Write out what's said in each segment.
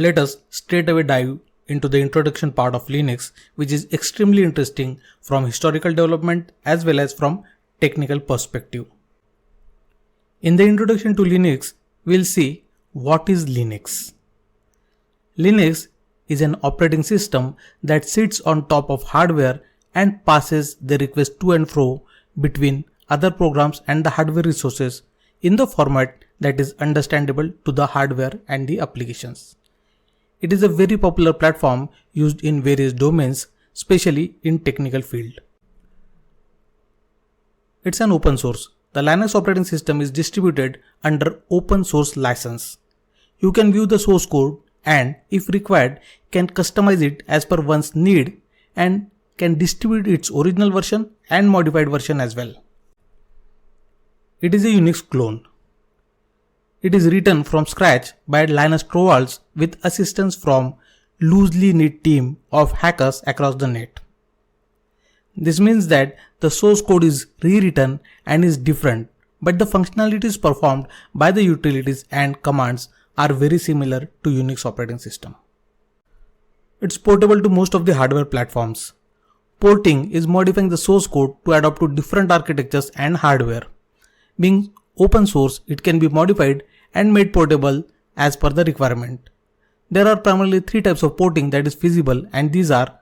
Let us straight away dive into the introduction part of Linux, which is extremely interesting from historical development as well as from technical perspective. In the introduction to Linux, we'll see what is Linux. Linux is an operating system that sits on top of hardware and passes the request to and fro between other programs and the hardware resources in the format that is understandable to the hardware and the applications. It is a very popular platform used in various domains, especially in technical field. It's an open source. The Linux operating system is distributed under open source license. You can view the source code and, if required, can customize it as per one's need and can distribute its original version and modified version as well. It is a Unix clone. It is written from scratch by Linus Torvalds with assistance from loosely knit team of hackers across the net. This means that the source code is rewritten and is different, but the functionalities performed by the utilities and commands are very similar to Unix operating system. It's portable to most of the hardware platforms. Porting is modifying the source code to adapt to different architectures and hardware. Being open source, it can be modified and made portable as per the requirement. There are primarily three types of porting that is feasible, and these are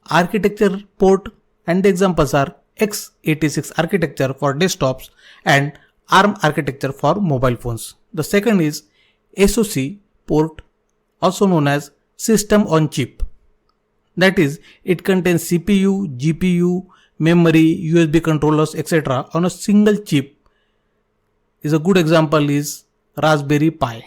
architecture port, and the examples are x86 architecture for desktops and ARM architecture for mobile phones. The second is SoC port, also known as system on chip. That is, it contains CPU, GPU, memory, USB controllers, etc. on a single chip. A good example is Raspberry Pi.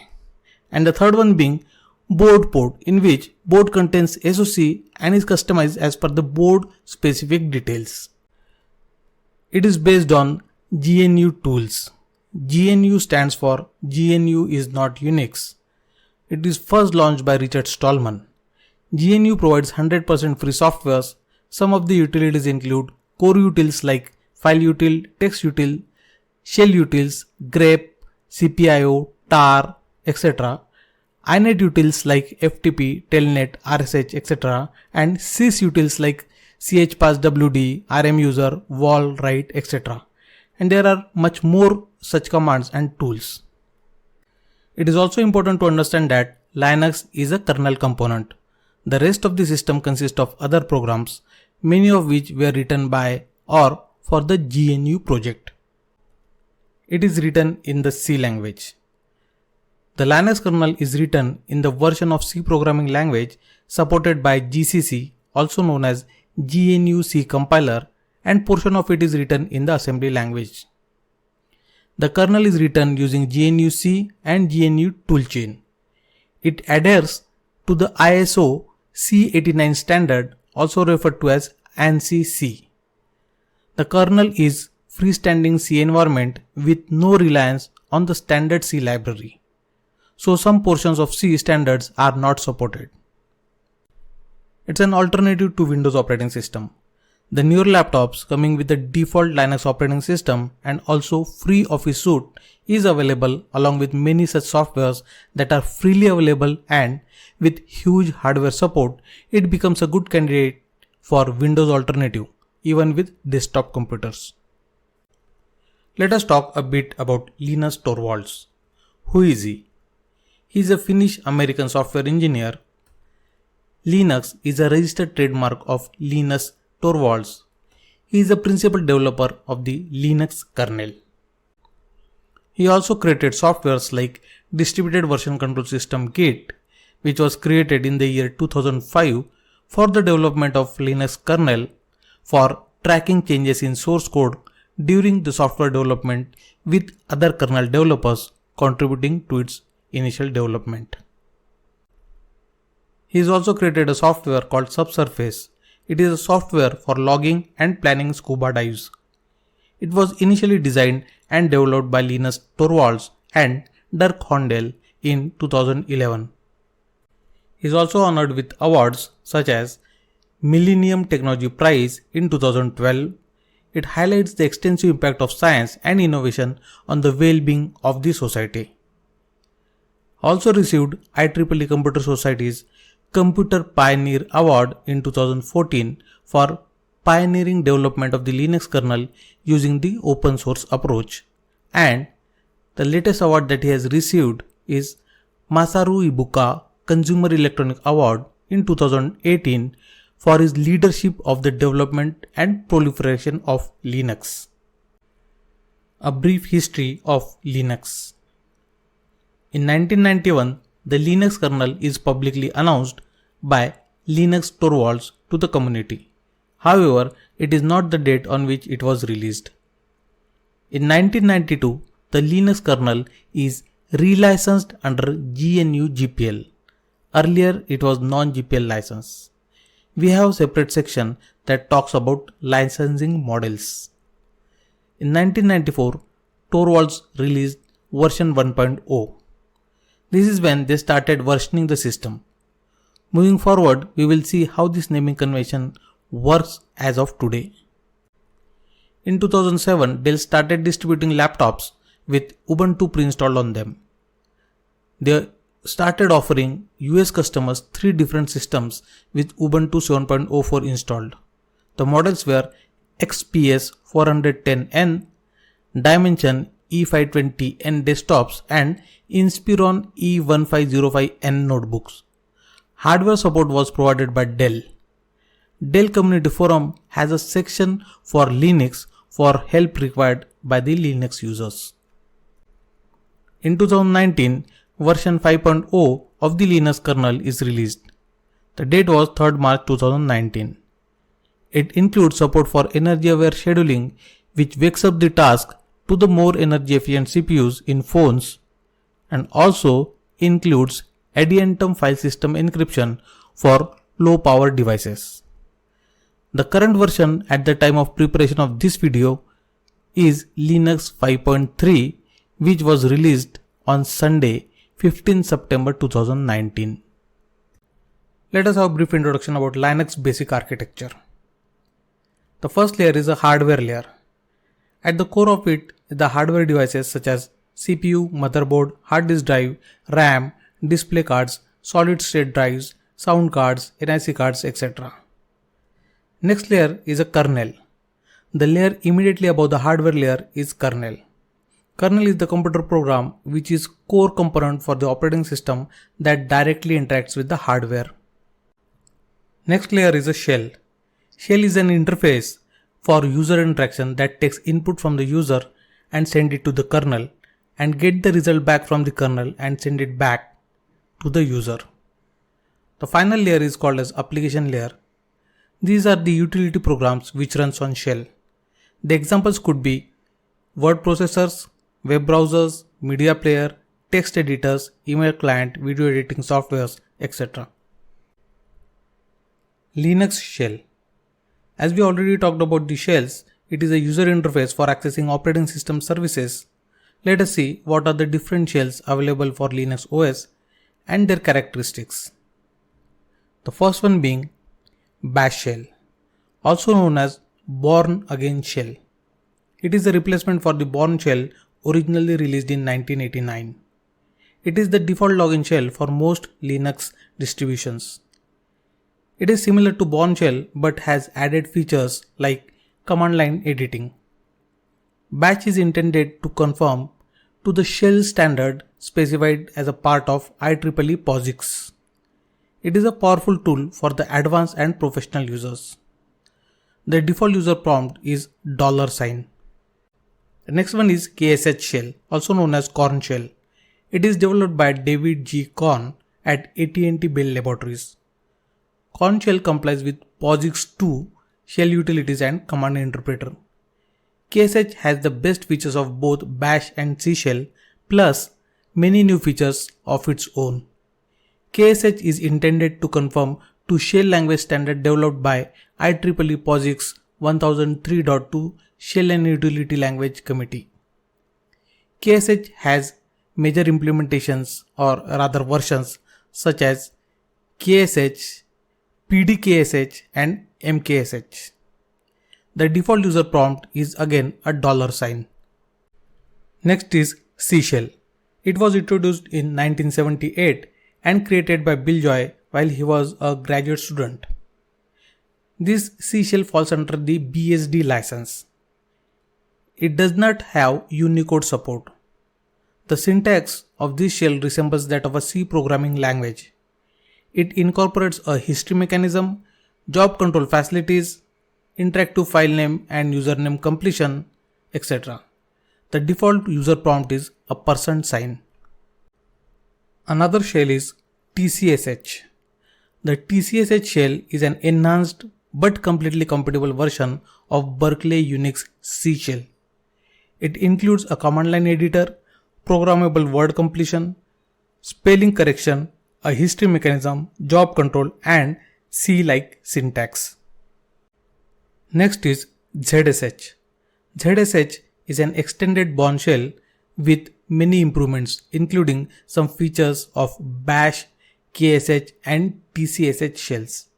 And the third one being board port, in which board contains SoC and is customized as per the board specific details. It is based on GNU tools. GNU stands for GNU is not Unix. It is first launched by Richard Stallman. GNU provides 100% free softwares. Some of the utilities include core utils like FileUtil, TextUtil, ShellUtils, grep, CPIO, tar, etc. iNet utils like FTP, Telnet, RSH, etc. and sysutils like chpasswd, rmuser, wall, write, etc. And there are much more such commands and tools. It is also important to understand that Linux is a kernel component. The rest of the system consists of other programs, many of which were written by or for the GNU project. It is written in the C language. The Linux kernel is written in the version of C programming language supported by GCC, also known as GNU C compiler, and portion of it is written in the assembly language. The kernel is written using GNU C and GNU toolchain. It adheres to the ISO C89 standard, also referred to as ANSI C. The kernel is freestanding C environment with no reliance on the standard C library. So some portions of C standards are not supported. It's an alternative to Windows operating system. The newer laptops coming with the default Linux operating system and also free Office suite is available along with many such softwares that are freely available, and with huge hardware support, it becomes a good candidate for Windows alternative even with desktop computers. Let us talk a bit about Linus Torvalds. Who is he? He is a Finnish-American software engineer. Linux is a registered trademark of Linus Torvalds. He is the principal developer of the Linux kernel. He also created softwares like Distributed Version Control System Git, which was created in the year 2005 for the development of Linux kernel for tracking changes in source code during the software development, with other kernel developers contributing to its initial development. He has also created a software called Subsurface. It is a software for logging and planning scuba dives. It was initially designed and developed by Linus Torvalds and Dirk Hohndel in 2011. He is also honored with awards such as Millennium Technology Prize in 2012. It highlights the extensive impact of science and innovation on the well-being of the society. Also received IEEE Computer Society's Computer Pioneer Award in 2014 for pioneering development of the Linux kernel using the open source approach. And the latest award that he has received is Masaru Ibuka Consumer Electronic Award in 2018 for his leadership of the development and proliferation of Linux. A brief history of Linux. In 1991, the Linux kernel is publicly announced by Linus Torvalds to the community. However, it is not the date on which it was released. In 1992, the Linux kernel is relicensed under GNU GPL. Earlier, it was non-GPL license. We have a separate section that talks about licensing models. In 1994, Torvalds released version 1.0. This is when they started versioning the system. Moving forward, we will see how this naming convention works as of today. In 2007, Dell started distributing laptops with Ubuntu pre-installed on them. They started offering US customers 3 different systems with Ubuntu 7.04 installed. The models were XPS 410N, Dimension E520N desktops and Inspiron E1505N notebooks. Hardware support was provided by Dell. Dell Community Forum has a section for Linux for help required by the Linux users. In 2019, version 5.0 of the Linux kernel is released. The date was 3rd March 2019. It includes support for energy-aware scheduling, which wakes up the task to the more energy-efficient CPUs in phones, and also includes Adiantum file system encryption for low-power devices. The current version at the time of preparation of this video is Linux 5.3, which was released on Sunday, 15 September 2019. Let us have a brief introduction about Linux basic architecture. The first layer is a hardware layer. At the core of it is the hardware devices such as CPU, motherboard, hard disk drive, RAM, display cards, solid state drives, sound cards, NIC cards, etc. Next layer is a kernel. The layer immediately above the hardware layer is kernel. Kernel is the computer program which is core component for the operating system that directly interacts with the hardware. Next layer is a shell. Shell is an interface for user interaction that takes input from the user and send it to the kernel and get the result back from the kernel and send it back to the user. The final layer is called as application layer. These are the utility programs which runs on shell. The examples could be word processors, web browsers, media player, text editors, email client, video editing softwares, etc. Linux shell. As we already talked about the shells, it is a user interface for accessing operating system services. Let us see what are the different shells available for Linux OS and their characteristics. The first one being Bash shell, also known as Bourne Again shell. It is a replacement for the Bourne shell originally released in 1989. It is the default login shell for most Linux distributions. It is similar to Bourne shell but has added features like command line editing. Bash is intended to conform to the shell standard specified as a part of IEEE POSIX. It is a powerful tool for the advanced and professional users. The default user prompt is $. The next one is KSH shell, also known as Korn shell. It is developed by David G. Korn at AT&T Bell Laboratories. Korn shell complies with POSIX 2 shell utilities and command interpreter. KSH has the best features of both Bash and C shell, plus many new features of its own. KSH is intended to conform to shell language standard developed by IEEE POSIX 1003.2 Shell and Utility Language Committee. KSH has major implementations or rather versions such as KSH, PDKSH and MKSH. The default user prompt is again a $. Next is C shell. It was introduced in 1978 and created by Bill Joy while he was a graduate student. This C shell falls under the BSD license. It does not have Unicode support. The syntax of this shell resembles that of a C programming language. It incorporates a history mechanism, job control facilities, interactive file name and username completion, etc. The default user prompt is a %sign. Another shell is TCSH. The TCSH shell is an enhanced but completely compatible version of Berkeley Unix C shell. It includes a command line editor, programmable word completion, spelling correction, a history mechanism, job control, and C-like syntax. Next is ZSH. ZSH is an extended Bourne shell with many improvements, including some features of Bash, KSH, and TCSH shells.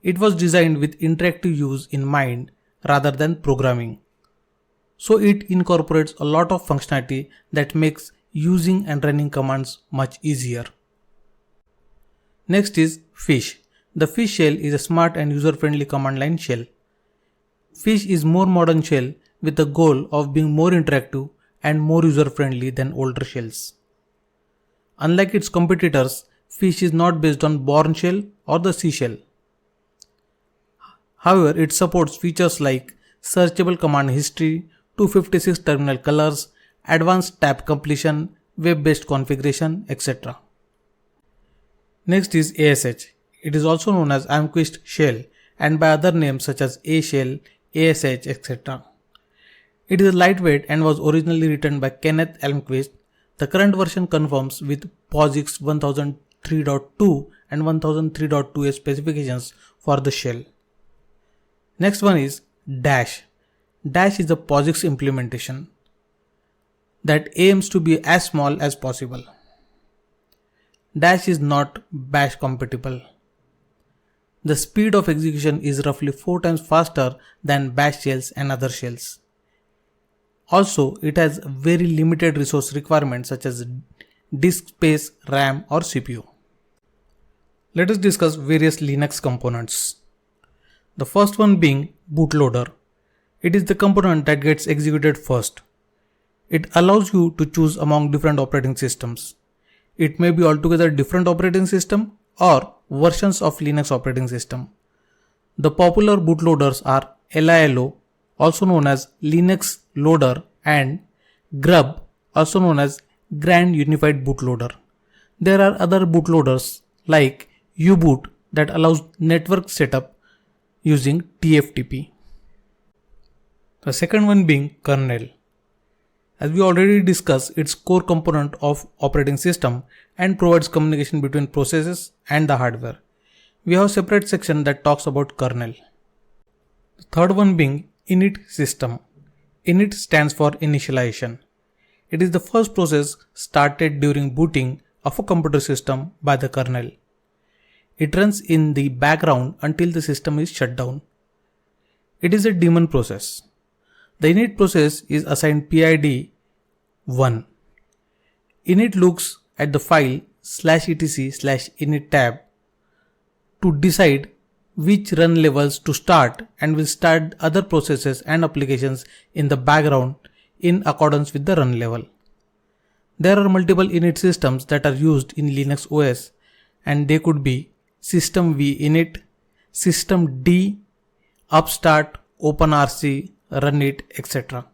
It was designed with interactive use in mind rather than programming. So it incorporates a lot of functionality that makes using and running commands much easier. Next is Fish. The Fish shell is a smart and user-friendly command line shell. Fish is more modern shell with the goal of being more interactive and more user-friendly than older shells. Unlike its competitors, Fish is not based on Bourne shell or the C shell. However, it supports features like searchable command history, 256 terminal colors, advanced tab completion, web-based configuration, etc. Next is ASH. It is also known as Almquist shell and by other names such as A shell, ASH, etc. It is lightweight and was originally written by Kenneth Almquist. The current version conforms with POSIX 1003.2 and 1003.2a specifications for the shell. Next one is Dash. Dash is a POSIX implementation that aims to be as small as possible. Dash is not Bash compatible. The speed of execution is roughly 4 times faster than Bash shells and other shells. Also, it has very limited resource requirements such as disk space, RAM or CPU. Let us discuss various Linux components. The first one being bootloader. It is the component that gets executed first. It allows you to choose among different operating systems. It may be altogether different operating system or versions of Linux operating system. The popular bootloaders are LILO, also known as Linux Loader, and Grub, also known as Grand Unified Bootloader. There are other bootloaders like U-Boot that allows network setup using TFTP. The second one being kernel. As we already discussed, it's core component of operating system and provides communication between processes and the hardware. We have a separate section that talks about kernel. The third one being init system. Init stands for initialization. It is the first process started during booting of a computer system by the kernel. It runs in the background until the system is shut down. It is a daemon process. The init process is assigned PID 1. Init looks at the file /etc/init tab to decide which run levels to start and will start other processes and applications in the background in accordance with the run level. There are multiple init systems that are used in Linux OS and they could be systemv init, systemd, upstart, openrc, runit, etc.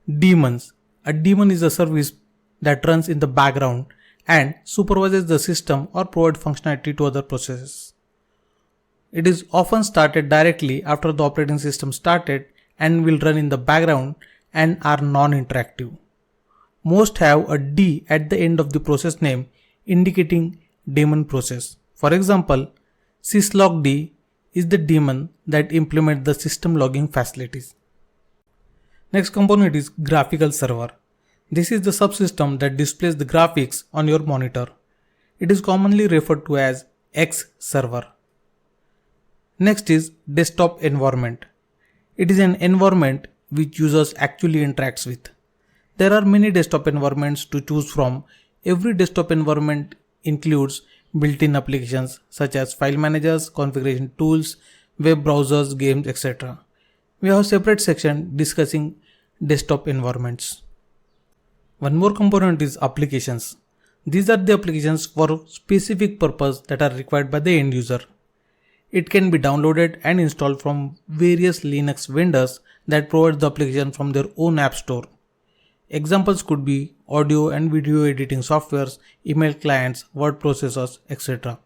Daemons. A daemon is a service that runs in the background and supervises the system or provides functionality to other processes. It is often started directly after the operating system started and will run in the background and are non-interactive. Most have a D at the end of the process name indicating daemon process. For example, syslogd is the daemon that implements the system logging facilities. Next component is graphical server. This is the subsystem that displays the graphics on your monitor. It is commonly referred to as X server. Next is desktop environment. It is an environment which users actually interacts with. There are many desktop environments to choose from. Every desktop environment includes built-in applications such as file managers, configuration tools, web browsers, games, etc. We have a separate section discussing desktop environments. One more component is applications. These are the applications for specific purpose that are required by the end user. It can be downloaded and installed from various Linux vendors that provide the application from their own app store. Examples could be audio and video editing softwares, email clients, word processors, etc.